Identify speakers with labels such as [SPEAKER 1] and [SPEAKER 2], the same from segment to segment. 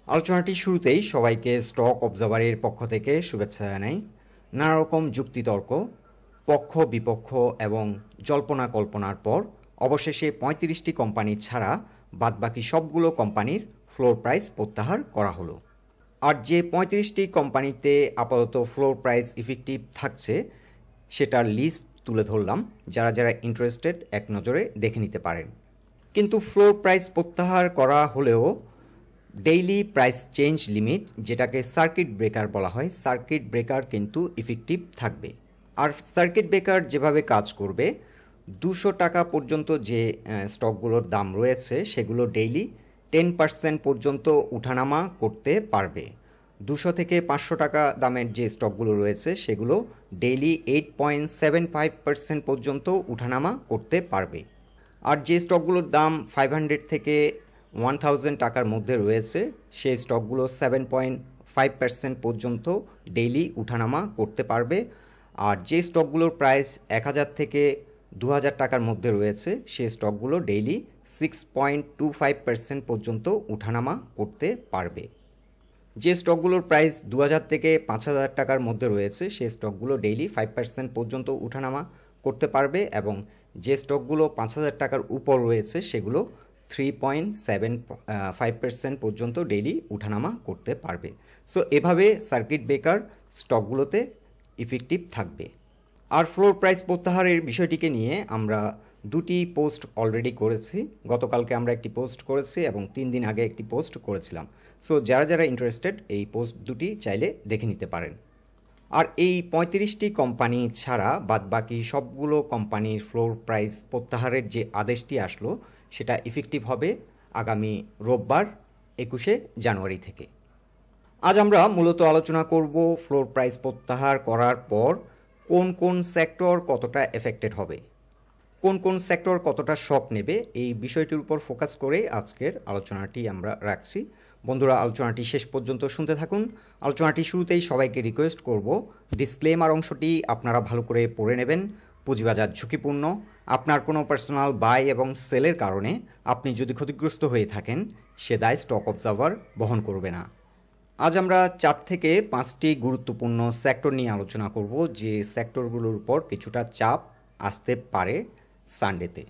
[SPEAKER 1] আলোচনাটি শুরুতেই সবাইকে স্টক অবজারভারের পক্ষ থেকে শুভেচ্ছা জানাই। নানা রকম যুক্তিতর্ক, পক্ষ বিপক্ষ এবং জল্পনা কল্পনার পর অবশেষে ৩৫টি কোম্পানি ছাড়া বাদবাকি সবগুলো কোম্পানির ফ্লোর প্রাইস প্রত্যাহার করা হলো। আর যে ৩৫টি কোম্পানিতে আপাতত ফ্লোর প্রাইস ইফেক্টিভ থাকছে সেটার লিস্ট তুলে ধরলাম, যারা যারা ইন্টারেস্টেড এক নজরে দেখে নিতে পারেন। কিন্তু ফ্লোর প্রাইস প্রত্যাহার করা হলেও ডেইলি প্রাইস চেঞ্জ লিমিট, যেটাকে সার্কিট ব্রেকার বলা হয়, সার্কিট ব্রেকার কিন্তু ইফেক্টিভ থাকবে। আর সার্কিট ব্রেকার যেভাবে কাজ করবে, 200 টাকা পর্যন্ত যে স্টকগুলোর দাম রয়েছে সেগুলো ডেইলি 10% পর্যন্ত উঠানামা করতে পারবে। 200 থেকে 500 টাকা দামের যে স্টকগুলো রয়েছে সেগুলো ডেইলি 8.75% পর্যন্ত উঠানামা করতে পারবে। আর যে স্টকগুলোর দাম 500 থেকে 1000 টাকার মধ্যে রয়েছে সেই স্টকগুলো 7.5% পর্যন্ত ডেইলি উঠানামা করতে পারবে। আর যে স্টকগুলোর প্রাইস 1000 থেকে 2000 টাকার মধ্যে রয়েছে সেই স্টকগুলো ডেইলি 6.25% পর্যন্ত উঠানামা করতে পারবে। যে স্টকগুলোর প্রাইস 2000 থেকে 5000 টাকার মধ্যে রয়েছে সেই স্টকগুলো ডেইলি 5% পর্যন্ত উঠানামা করতে পারবে, এবং যে স্টকগুলো 5000 টাকার উপর রয়েছে সেগুলো 3.75% পর্যন্ত ডেইলি উঠানামা করতে পারবে। সো এভাবে সার্কিট ব্রেকার স্টকগুলোতে ইফেক্টিভ থাকবে। আর ফ্লোর প্রাইস প্রত্যাহারের বিষয়টিকে নিয়ে আমরা দুটি পোস্ট অলরেডি করেছি। গতকালকে আমরা একটি পোস্ট করেছি এবং 3 দিন আগে একটি পোস্ট করেছিলাম। সো যারা যারা ইন্টারেস্টেড এই পোস্ট দুটি চাইলে দেখে নিতে পারেন। আর এই 35টি কোম্পানি ছাড়া বাদবাকি সবগুলো কোম্পানির ফ্লোর প্রাইস প্রত্যাহারের যে আদেশটি আসলো সেটা ইফেক্টিভ হবে আগামী রোববার 21শে জানুয়ারি থেকে। আজ আমরা মূলত আলোচনা করব ফ্লোর প্রাইস প্রত্যাহার করার পর কোন কোন সেক্টর কতটা এফেক্টেড হবে, কোন কোন সেক্টর কতটা শক নেবে, এই বিষয়টির উপর ফোকাস করে আজকের আলোচনাটি আমরা রাখছি। বন্ধুরা, আলোচনাটি শেষ পর্যন্ত শুনতে থাকুন। আলোচনাটি শুরুতেই সবাইকে রিকোয়েস্ট করব, ডিসক্লেমার অংশটি আপনারা ভালো করে পড়ে নেবেন। পুঁজিবাজার ঝুঁকিপূর্ণ। আপনার কোনো পার্সোনাল বাই এবং সেলের কারণে আপনি যদি ক্ষতিগ্রস্ত হয়ে থাকেন সে দায় স্টক অবজারভার বহন করবে না। আজ আমরা 4 থেকে 5টি গুরুত্বপূর্ণ সেক্টর নিয়ে আলোচনা করব, যে সেক্টরগুলোর উপর কিছুটা চাপ আসতে পারে সানডেতে।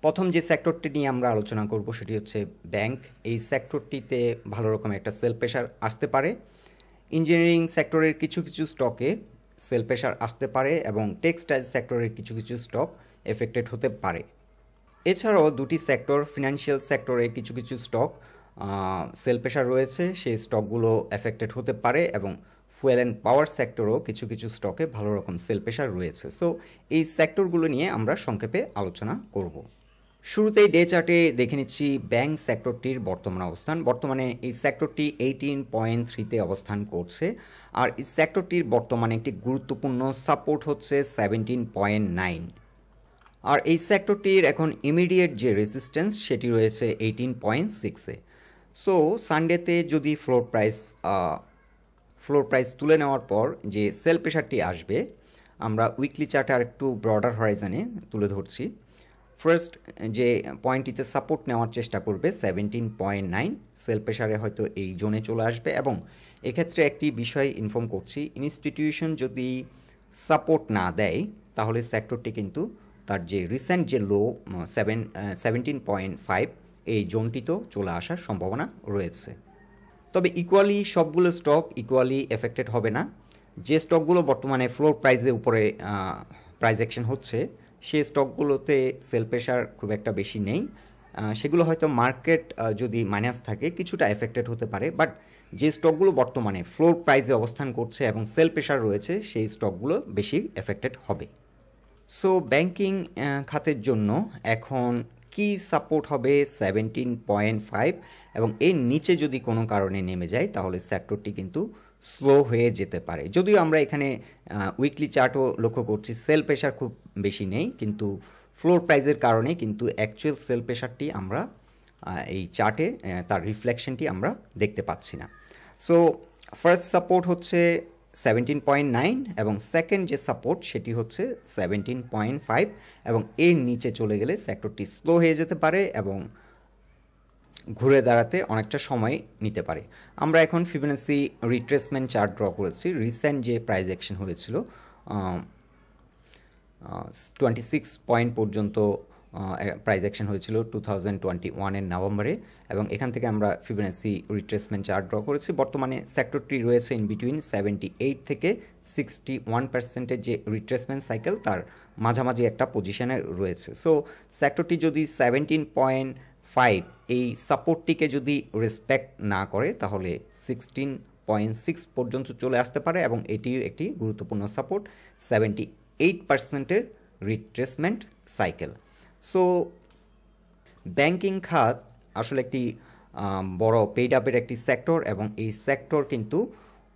[SPEAKER 1] প্রথম যে সেক্টরটি নিয়ে আমরা আলোচনা করব সেটি হচ্ছে ব্যাংক। এই সেক্টরটিতে ভালো রকমের একটা সেল প্রেশার আসতে পারে। ইঞ্জিনিয়ারিং সেক্টরের কিছু কিছু স্টকে সেল প্রেশার আসতে পারে এবং টেক্সটাইল সেক্টরের কিছু কিছু স্টক এফেক্টেড হতে পারে। এছাড়াও দুটি সেক্টর, ফিনান্সিয়াল সেক্টরের কিছু কিছু স্টক সেল প্রেশার রয়েছে, সেই স্টকগুলো এফেক্টেড হতে পারে, এবং ফুয়েল অ্যান্ড পাওয়ার সেক্টরও কিছু কিছু স্টকে ভালো রকম সেল প্রেশার রয়েছে। সো এই সেক্টরগুলো নিয়ে আমরা সংক্ষেপে আলোচনা করব। শুরুতেই ডে চার্টে দেখে নিচ্ছি ব্যাংক সেক্টরটির বর্তমান অবস্থান। বর্তমানে এই সেক্টরটি 18.3-তে অবস্থান করছে, আর এই সেক্টরটির বর্তমানে একটি গুরুত্বপূর্ণ সাপোর্ট হচ্ছে 17.9। আর এই সেক্টরটির এখন ইমিডিয়েট যে রেজিস্ট্যান্স সেটি রয়েছে 18.6-এ। সো সানডেতে যদি ফ্লোর প্রাইস তুলে নেওয়ার পর যে সেল প্রেশারটি আসবে, আমরা উইকলি চার্টে আর একটু ব্রডার হরাইজনে তুলে ধরছি। ফার্স্ট যে পয়েন্টটিতে সাপোর্ট নেওয়ার চেষ্টা করবে 17.9, সেল প্রেশারে হয়তো এই জোনে চলে আসবে। এবং এক্ষেত্রে একটি বিষয় ইনফর্ম করছি, ইনস্টিটিউশন যদি সাপোর্ট না দেয় তাহলে সেক্টরটি কিন্তু তার যে রিসেন্ট যে লো 17.5 এই জোনটিতেও চলে আসার সম্ভাবনা রয়েছে। তবে ইকুয়ালি সবগুলো স্টক ইকুয়ালি এফেক্টেড হবে না। যে স্টকগুলো বর্তমানে ফ্লোর প্রাইসের উপরে প্রাইস অ্যাকশন হচ্ছে সেই স্টকগুলোতে সেল প্রেশার খুব একটা বেশি নেই। সেগুলো হয়তো মার্কেট যদি মাইনাস থাকে কিছুটা এফেক্টেড হতে পারে, বাট যে স্টকগুলো বর্তমানে ফ্লোর প্রাইসে অবস্থান করছে এবং সেল প্রেশার রয়েছে সেই স্টকগুলো বেশি এফেক্টেড হবে। সো ব্যাংকিং খাতের জন্য এখন কি সাপোর্ট হবে 17.5, এবং এর নিচে যদি কোনো কারণে নেমে যায় তাহলে সেক্টরটি কিন্তু স্লো হয়ে যেতে পারে। যদিও আমরা এখানে উইকলি চার্টও লক্ষ্য করছি সেল প্রেশার খুব বেশি নেই, কিন্তু ফ্লোর প্রাইসের কারণে কিন্তু অ্যাকচুয়াল সেল প্রেশারটি আমরা এই চার্টে তার রিফ্লেকশনটি আমরা দেখতে পাচ্ছি না। সো ফার্স্ট সাপোর্ট হচ্ছে 17.9 এবং সেকেন্ড যে সাপোর্ট সেটি হচ্ছে 17.5, এবং এর নিচে চলে গেলে সেক্টরটি স্লো হয়ে যেতে পারে এবং ঘুরে দাঁড়াতে অনেকটা সময় নিতে পারে। আমরা এখন ফিবোনাচি রিট্রেসমেন্ট চার্ট ড্র করেছি। রিসেন্ট যে প্রাইস অ্যাকশন হয়েছিল 26 পয়েন্ট পর্যন্ত প্রাইস অ্যাকশন হয়েছিল 2021-এর নভেম্বরে, এবং এখান থেকে আমরা ফিবোনাচি রিট্রেসমেন্ট চার্ট ড্র করেছি। বর্তমানে সেক্টরটি রয়েছে ইন বিটুইন 78 থেকে 61%-এর যে রিট্রেসমেন্ট সাইকেল তার মাঝামাঝি একটা পজিশনে রয়েছে। সো সেক্টরটি যদি 17.5 এই সাপোর্টটিকে যদি রেসপেক্ট না করে তাহলে 16.6 পর্যন্ত চলে আসতে পারে, এবং এটিও একটি গুরুত্বপূর্ণ সাপোর্ট 78%-এর রিট্রেসমেন্ট সাইকেল। সো ব্যাংকিং খাত আসলে একটি বড় পেইড আপের একটি সেক্টর, এবং এই সেক্টর কিন্তু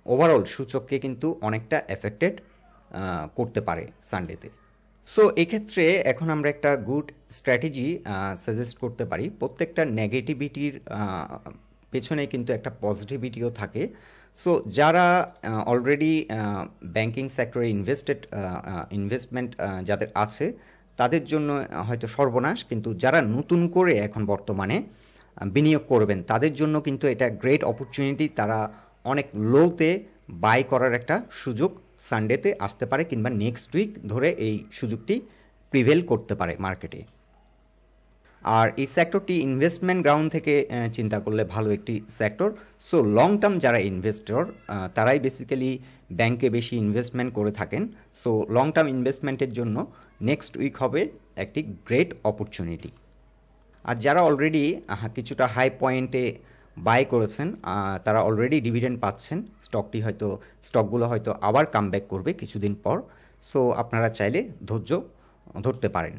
[SPEAKER 1] ওভারঅল সূচককে কিন্তু অনেকটা এফেক্টেড করতে পারে সানডেতে। সো এক্ষেত্রে এখন আমরা একটা গুড স্ট্র্যাটেজি সাজেস্ট করতে পারি। প্রত্যেকটা নেগেটিভিটির পেছনে কিন্তু একটা পজিটিভিটিও থাকে। সো যারা অলরেডি ব্যাংকিং সেক্টরে ইনভেস্টমেন্ট যাদের আছে তাদের জন্য হয়তো সর্বনাশ, কিন্তু যারা নতুন করে এখন বর্তমানে বিনিয়োগ করবেন তাদের জন্য কিন্তু এটা গ্রেট অপরচুনিটি। তারা অনেক লোতে বাই করার একটা সুযোগ সানডেতে আসতে পারে, কিংবা নেক্সট উইক ধরে এই সুযোগটি প্রিভেল করতে পারে মার্কেটে। আর এই সেক্টরটি ইনভেস্টমেন্ট গ্রাউন্ড থেকে চিন্তা করলে ভালো একটি সেক্টর। সো লং টার্ম যারা ইনভেস্টর তারাই বেসিক্যালি ব্যাংকে বেশি ইনভেস্টমেন্ট করে থাকেন। সো লং টার্ম ইনভেস্টমেন্টের জন্য নেক্সট উইক হবে একটি গ্রেট অপরচুনিটি। আর যারা অলরেডি কিছুটা হাই পয়েন্টে বাই করেছেন তারা অলরেডি ডিভিডেন্ড পাচ্ছেন। স্টকগুলো হয়তো আবার কামব্যাক করবে কিছুদিন পর। সো আপনারা চাইলে ধৈর্য ধরতে পারেন।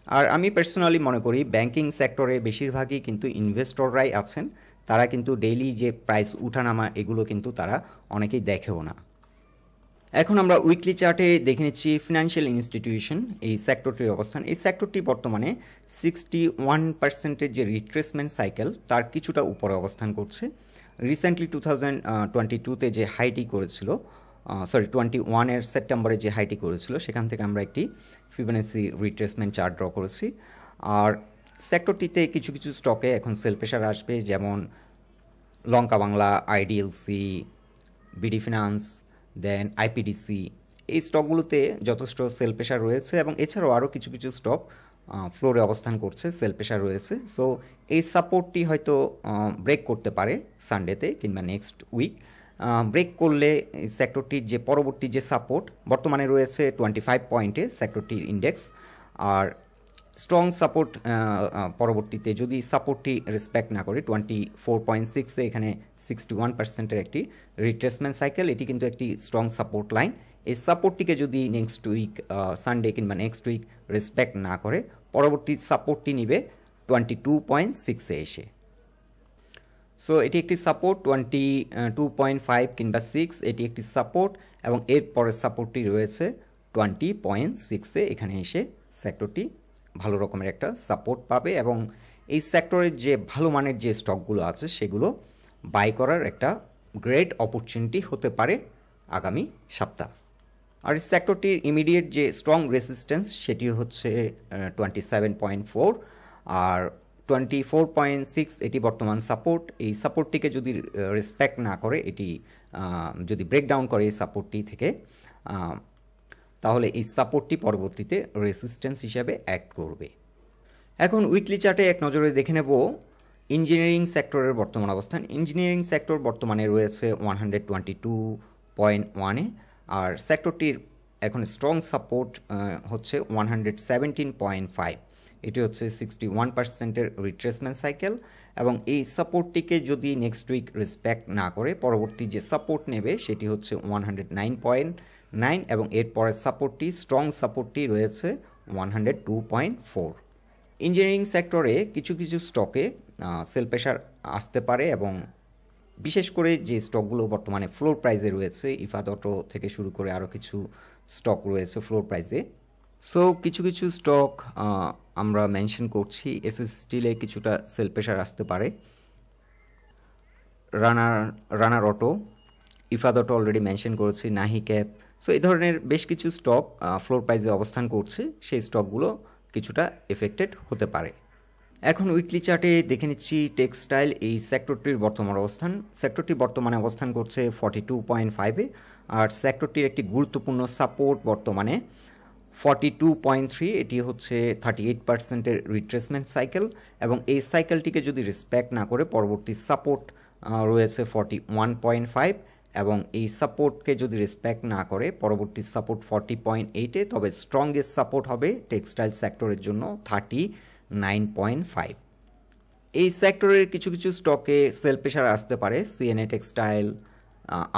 [SPEAKER 1] আর আমি পার্সোনালি মনে করি ব্যাংকিং সেক্টরে বেশিরভাগই কিন্তু ইনভেস্টররাই আছেন। তারা কিন্তু ডেইলি যে প্রাইস উঠানামা এগুলো কিন্তু তারা অনেকেই দেখেও না। এখন আমরা উইকলি চার্টে দেখে নিচ্ছি ফিনান্সিয়াল ইনস্টিটিউশন এই সেক্টরটির অবস্থান। এই সেক্টরটি বর্তমানে 61%-এর যে রিট্রেসমেন্ট সাইকেল তার কিছুটা উপরে অবস্থান করছে। রিসেন্টলি 2022-তে যে হাইটি করেছিল, 21-এর সেপ্টেম্বরে যে হাইটি করেছিল, সেখান থেকে আমরা একটি ফিবোনাচি রিট্রেসমেন্ট চার্ট ড্র করেছি। আর সেক্টরটিতে কিছু কিছু স্টকে এখন সেল প্রেশার আসবে, যেমন লঙ্কা বাংলা, আইডিএলসি, বিডি ফিনান্স, দেন আইপিডিসি। এই স্টকগুলোতে যথেষ্ট সেল প্রেশার রয়েছে, এবং এছাড়াও আরও কিছু কিছু স্টক ফ্লোরে অবস্থান করছে, সেল প্রেশার রয়েছে। সো এই সাপোর্টটি হয়তো ব্রেক করতে পারে সানডেতে কিংবা নেক্সট উইক। ব্রেক করলে এই সেক্টরটির যে পরবর্তী যে সাপোর্ট বর্তমানে রয়েছে 25 পয়েন্টে সেক্টরটির ইন্ডেক্স, আর স্ট্রং সাপোর্ট পরবর্তীতে যদি সাপোর্টটি রেসপেক্ট না করে 24.6-এ এখানে 61%-এর একটি রিট্রেসমেন্ট সাইকেল, এটি কিন্তু একটি স্ট্রং সাপোর্ট লাইন। এই সাপোর্টটিকে যদি নেক্সট উইক সানডে কিংবা নেক্সট উইক রেসপেক্ট না করে পরবর্তী সাপোর্টটি নিবে 22.6-এ এসে। সো এটি একটি সাপোর্ট 22.5 কিংবা 6, এটি একটি সাপোর্ট, এবং এর পরের সাপোর্টটি রয়েছে 20.6-এ। এখানে এসে সেক্টরটি ভালো রকমের একটা সাপোর্ট পাবে, এবং এই সেক্টরের যে ভালো মানের যে স্টকগুলো আছে সেগুলো বাই করার একটা গ্রেট অপরচুনিটি হতে পারে আগামী সপ্তাহ। আর এই সেক্টরটির ইমিডিয়েট যে স্ট্রং রেসিস্ট্যান্স সেটি হচ্ছে 27.4, আর 24.6 এটি বর্তমান সাপোর্ট। এই সাপোর্টটিকে যদি রেসপেক্ট না করে, এটি যদি ব্রেকডাউন করে এই সাপোর্টটি থেকে, তাহলে এই সাপোর্টটি পরবর্তীতে রেসিস্ট্যান্স হিসাবে অ্যাক্ট করবে। এখন উইকলি চার্টে এক নজরে দেখে নেব ইঞ্জিনিয়ারিং সেক্টরের বর্তমান অবস্থান। ইঞ্জিনিয়ারিং সেক্টর বর্তমানে রয়েছে 122.1-এ, আর সেক্টরটির এখন স্ট্রং সাপোর্ট হচ্ছে 117.5। এটি হচ্ছে 61%-এর রিট্রেসমেন্ট সাইকেল, এবং এই সাপোর্টটিকে যদি নেক্সট উইক রেসপেক্ট না করে পরবর্তী যে সাপোর্ট নেবে সেটি হচ্ছে 109.9, এবং এর পরের সাপোর্টটি স্ট্রং সাপোর্টটি রয়েছে 102.4। ইঞ্জিনিয়ারিং সেক্টরে কিছু কিছু স্টকে সেল প্রেশার আসতে পারে, এবং বিশেষ করে যে স্টকগুলো বর্তমানে ফ্লোর প্রাইজে রয়েছে, ইফাদ অটো থেকে শুরু করে আরও কিছু স্টক রয়েছে ফ্লোর প্রাইজে। সো কিছু কিছু স্টক আমরা মেনশন করছি। এসএস স্টিলে কিছুটা সেল প্রেশার আসতে পারে, Runner auto, Ifad auto already mention করেছি, নাহি ক্যাপ। সো এই ধরনের বেশ কিছু স্টক ফ্লোর প্রাইজে অবস্থান করছে, সেই স্টকগুলো কিছুটা এফেক্টেড হতে পারে। এখন উইকলি চার্টে দেখে নিচ্ছি টেক্সটাইল এই সেক্টরটির বর্তমান অবস্থান। সেক্টরটি বর্তমানে অবস্থান করছে 42.5-এ, আর সেক্টরটির একটি গুরুত্বপূর্ণ সাপোর্ট বর্তমানে 42.3, এটি হচ্ছে 38%-এর রিট্রেসমেন্ট সাইকেল, এবং এই সাইকেলটিকে যদি রেসপেক্ট না করে পরবর্তী সাপোর্ট রয়েছে 41.5, এবং এই সাপোর্টকে যদি রেসপেক্ট না করে পরবর্তী সাপোর্ট 40.8-এ, তবে স্ট্রংগেস্ট সাপোর্ট হবে টেক্সটাইল সেক্টরের জন্য 39.5। এই সেক্টরের কিছু কিছু স্টকে সেল প্রেশার আসতে পারে, সিএনএ টেক্সটাইল,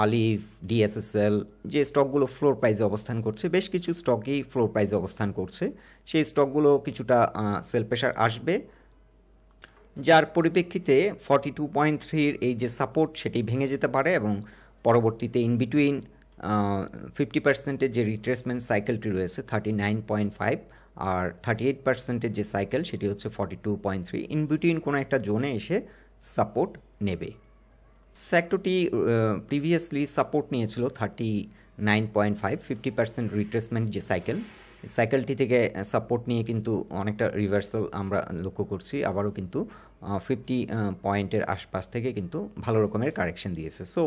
[SPEAKER 1] আলিফ, ডিএসএসএল, যে স্টকগুলো ফ্লোর প্রাইসে অবস্থান করছে, বেশ কিছু স্টকই ফ্লোর প্রাইসে অবস্থান করছে, সেই স্টকগুলো কিছুটা সেল প্রেশার আসবে, যার পরিপ্রেক্ষিতে 42.3-এর এই যে সাপোর্ট সেটি ভেঙে যেতে পারে, এবং পরবর্তীতে ইন বিটুইন 50%-এর যে রিট্রেসমেন্ট সাইকেলটি রয়েছে 39.5 আর 38%-এর যে সাইকেল সেটি হচ্ছে 42.3, ইন বিটুইন কোনো একটা জোনে এসে সাপোর্ট নেবে। সেক্টরটি প্রিভিয়াসলি সাপোর্ট নিয়েছিল 39.5, 50% রিট্রেসমেন্ট যে সাইকেলটি থেকে সাপোর্ট নিয়ে কিন্তু অনেকটা রিভার্সাল আমরা লক্ষ্য করছি, আবারও কিন্তু 50 পয়েন্টের আশপাশ থেকে কিন্তু ভালো রকমের কারেকশন দিয়েছে। সো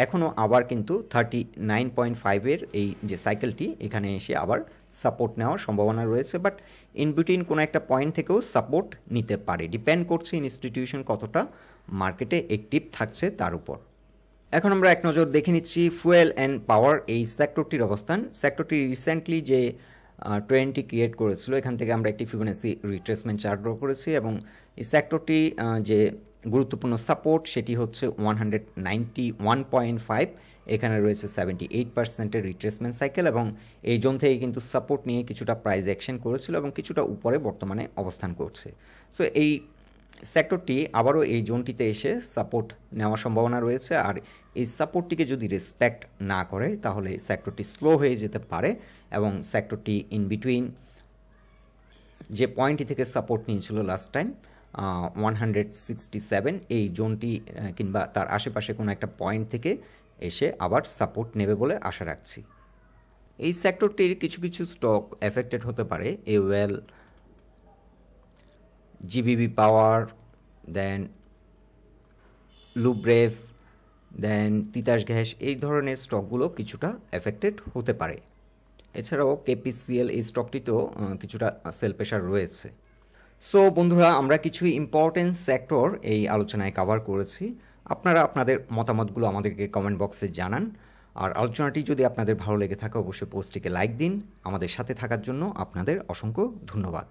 [SPEAKER 1] এখনও আবার কিন্তু 39.5-এর এই যে সাইকেলটি এখানে এসে আবার সাপোর্ট নেওয়ার সম্ভাবনা রয়েছে, বাট ইন বিটুইন কোনো একটা পয়েন্ট থেকেও সাপোর্ট নিতে পারে, ডিপেন্ড করছে ইনস্টিটিউশন কতটা মার্কেটে অ্যাক্টিভ থাকছে তার উপর। এখন আমরা এক নজর দেখে নিচ্ছি ফুয়েল অ্যান্ড পাওয়ার এই সেক্টরটির অবস্থান। সেক্টরটি রিসেন্টলি যে ট্রেন্ডটি ক্রিয়েট করেছিল, এখান থেকে আমরা একটি ফিবোনাচি রিট্রেসমেন্ট চার্ট ড্র করেছি, এবং এই সেক্টরটি যে গুরুত্বপূর্ণ সাপোর্ট সেটি হচ্ছে 191.5, এখানে রয়েছে 78%-এর রিট্রেসমেন্ট সাইকেল, এবং এই জোন থেকে কিন্তু সাপোর্ট নিয়ে কিছুটা প্রাইস অ্যাকশন করেছিল এবং কিছুটা উপরে বর্তমানে অবস্থান করছে। সো এই সেক্টরটি আবারও এই জোনটিতে এসে সাপোর্ট নেওয়ার সম্ভাবনা রয়েছে, আর এই সাপোর্টটিকে যদি রেসপেক্ট না করে তাহলে সেক্টরটি স্লো হয়ে যেতে পারে, এবং সেক্টরটি ইন বিটুইন যে পয়েন্টটি থেকে সাপোর্ট নিয়েছিল লাস্ট টাইম 167, এই জোনটি কিংবা তার আশেপাশে কোনো একটা পয়েন্ট থেকে এসে আবার সাপোর্ট নেবে বলে আশা রাখছি। এই সেক্টরটির কিছু কিছু স্টক এফেক্টেড হতে পারে, এওয়েল, জিবিবি পাওয়ার, দেন লুব্রেভ, দেন তিতাস গ্যাস, এই ধরনের স্টকগুলো কিছুটা এফেক্টেড হতে পারে। এছাড়াও কেপিসিএল এই স্টকটিতেও কিছুটা সেল প্রেশার রয়েছে। সো বন্ধুরা, আমরা কিছু ইম্পর্টেন্ট সেক্টর এই আলোচনায় কভার করেছি। আপনারা আপনাদের মতামতগুলো আমাদেরকে কমেন্ট বক্সে জানান, আর আলোচনাটি যদি আপনাদের ভালো লেগে থাকে অবশ্যই পোস্টটিকে লাইক দিন। আমাদের সাথে থাকার জন্য আপনাদের অসংখ্য ধন্যবাদ।